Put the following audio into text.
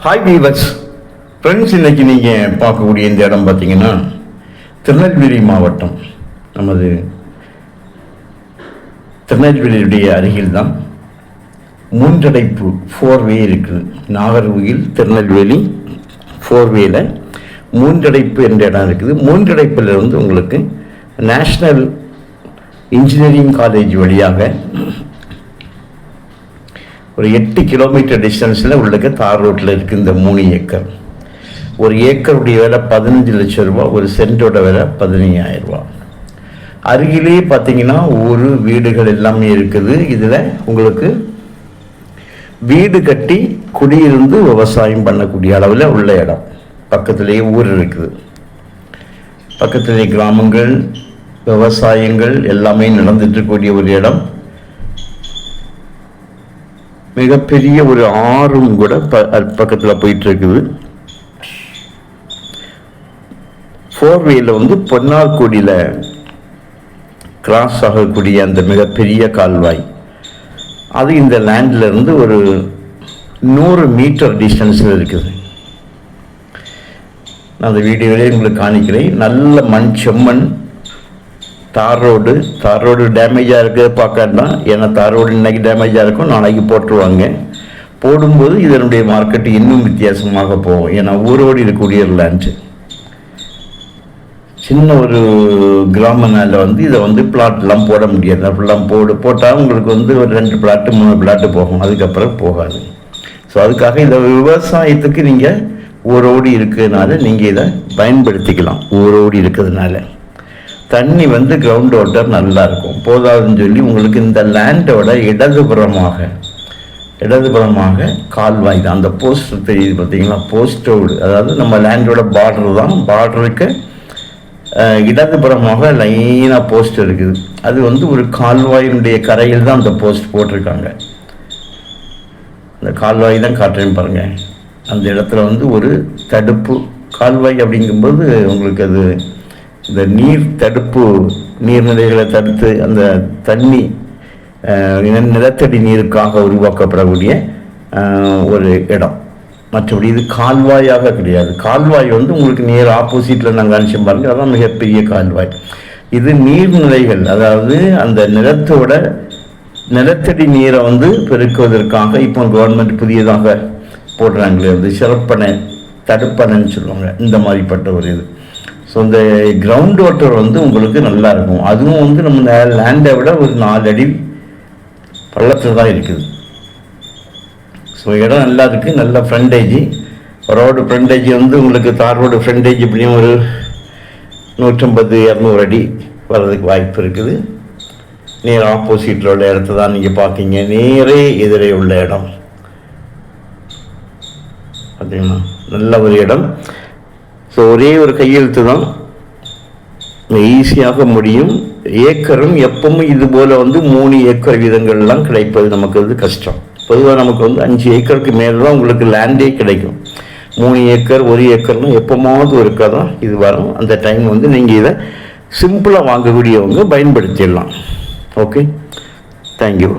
Hi viewers friends, இன்றைக்கி நீங்கள் பார்க்கக்கூடிய இந்த இடம் பார்த்திங்கன்னா திருநெல்வேலி மாவட்டம். நமது திருநெல்வேலியுடைய அருகில் தான் மூன்றடைப்பு 4-வே இருக்குது. நாகர்கோவில் திருநெல்வேலி 4-வேல மூன்றடைப்பு என்ற இடம் இருக்குது. மூன்றடைப்பில் இருந்து உங்களுக்கு நேஷ்னல் இன்ஜினியரிங் காலேஜ் வழியாக ஒரு 8 கிலோமீட்டர் டிஸ்டன்ஸில் உள்ளக்க தார் ரோட்டில் இருக்குது இந்த 3 ஏக்கர். ஒரு ஏக்கருடைய விலை 15 லட்சம் ரூபா, ஒரு சென்டோட விலை 15,000 ரூபா. அருகிலே பார்த்தீங்கன்னா ஒரு வீடுகள் எல்லாமே இருக்குது. இதில் உங்களுக்கு வீடு கட்டி குடியிருந்து விவசாயம் பண்ணக்கூடிய அளவில் உள்ள இடம். பக்கத்திலேயே ஊர் இருக்குது, பக்கத்திலே கிராமங்கள், விவசாயங்கள் எல்லாமே நடந்துட்டு இருக்கக்கூடிய ஒரு இடம். மிகப்பெரிய ஒரு ஆறும் கூட பக்கத்தில் போயிட்டு இருக்குது. 4-வேல வந்து பொன்னார்குடியில் கிராஸ் ஆகக்கூடிய அந்த மிகப்பெரிய கால்வாய், அது இந்த லேண்டில் இருந்து ஒரு 100 மீட்டர் டிஸ்டன்ஸில் இருக்குது. நான் அந்த வீடியோவிலே உங்களுக்கு காணிக்கிறேன். நல்ல மண், செம்மண், தார் ரோடு டேமேஜாக இருக்குது பார்க்கணும்னா. ஏன்னா தார் ரோடு இன்றைக்கி டேமேஜாக இருக்கும், நாளைக்கு போட்டுருவாங்க. போடும்போது இதனுடைய மார்க்கெட் இன்னும் வித்தியாசமாக போகும். ஏன்னா ஊரோடு இருக்கக்கூடிய ஒரு லேண்டு, சின்ன ஒரு கிராமனால வந்து இதை வந்து பிளாட்லாம் போட முடியாது. அப்படிலாம் போட்டால் உங்களுக்கு வந்து ஒரு 2 பிளாட்டு 3 பிளாட்டு போகும், அதுக்கப்புறம் போகாது. ஸோ அதுக்காக இதை விவசாயத்துக்கு நீங்கள் ஊரோடு இருக்கிறதுனால நீங்கள் இதை பயன்படுத்திக்கலாம். ஊரோடு இருக்கிறதுனால தண்ணி வந்து கிரவுண்ட் வாட்டர் நல்லா இருக்கும். போதாதுன்னு சொல்லி உங்களுக்கு இந்த லேண்டோட இடதுபுறமாக கால்வாய் தான். அந்த போஸ்ட் தெரியுது பார்த்தீங்களா, போஸ்டோடு, அதாவது நம்ம லேண்டோட பார்டர் தான். பார்டருக்கு இடதுபுறமாக லைனாக போஸ்ட் இருக்குது. அது வந்து ஒரு கால்வாயினுடைய கரையில் தான் அந்த போஸ்ட் போட்டிருக்காங்க. அந்த கால்வாய் தான் காட்டுறேன்னு பாருங்கள். அந்த இடத்துல வந்து ஒரு தடுப்பு கால்வாய் அப்படிங்கும்போது உங்களுக்கு அது இந்த நீர் தடுப்பு, நீர்நிலைகளை தடுத்து அந்த தண்ணி நிலத்தடி நீருக்காக உருவாக்கப்படக்கூடிய ஒரு இடம். மற்றபடி இது கால்வாயாக கிடையாது. கால்வாய் வந்து உங்களுக்கு நேர் ஆப்போசிட்டில் நாங்கள் அனுப்பிச்சு பாருங்க, அதான் மிகப்பெரிய கால்வாய். இது நீர்நிலைகள், அதாவது அந்த நிலத்தடி நீரை வந்து பெருக்குவதற்காக இப்போ கவர்மெண்ட் புதியதாக போடுறாங்களே, வந்து சிறப்பணை, தடுப்பணைன்னு சொல்லுவாங்க, இந்த மாதிரிப்பட்ட ஒரு இது. ஸோ இந்த கிரவுண்ட் வாட்டர் வந்து உங்களுக்கு நல்லா இருக்கும். அதுவும் வந்து நம்ம லேண்டை விட ஒரு 4 அடி பள்ளத்தில் தான் இருக்குது. ஸோ இடம் நல்லா இருக்குது. நல்ல ஃப்ரண்டேஜ், ரோடு ஃப்ரண்டேஜ் வந்து உங்களுக்கு தார் ரோடு ஃப்ரண்டேஜ் இப்படியும் ஒரு 150-200 அடி வர்றதுக்கு வாய்ப்பு இருக்குது. நேர் ஆப்போசிட்டில் உள்ள இடத்த தான் நீங்கள் பார்க்கிங்க. நேரே எதிரே உள்ள இடம் பார்த்தீங்கன்னா நல்ல ஒரு இடம். ஸோ ஒரே ஒரு கையெழுத்து தான், ஈஸியாக முடியும். ஏக்கரும் எப்பவும் இது போல் வந்து 3 ஏக்கர் வீதங்கள்லாம் கிடைப்பது நமக்கு வந்து கஷ்டம். பொதுவாக நமக்கு வந்து 5 ஏக்கருக்கு மேலே தான் உங்களுக்கு லேண்டே கிடைக்கும். 3 ஏக்கர் 1 ஏக்கர்னு எப்போமாவது ஒருக்கா தான் இது வரும். அந்த டைம் வந்து நீங்கள் இதை சிம்பிளாக வாங்கக்கூடியவங்க பயன்படுத்திடலாம். Okay, thank you.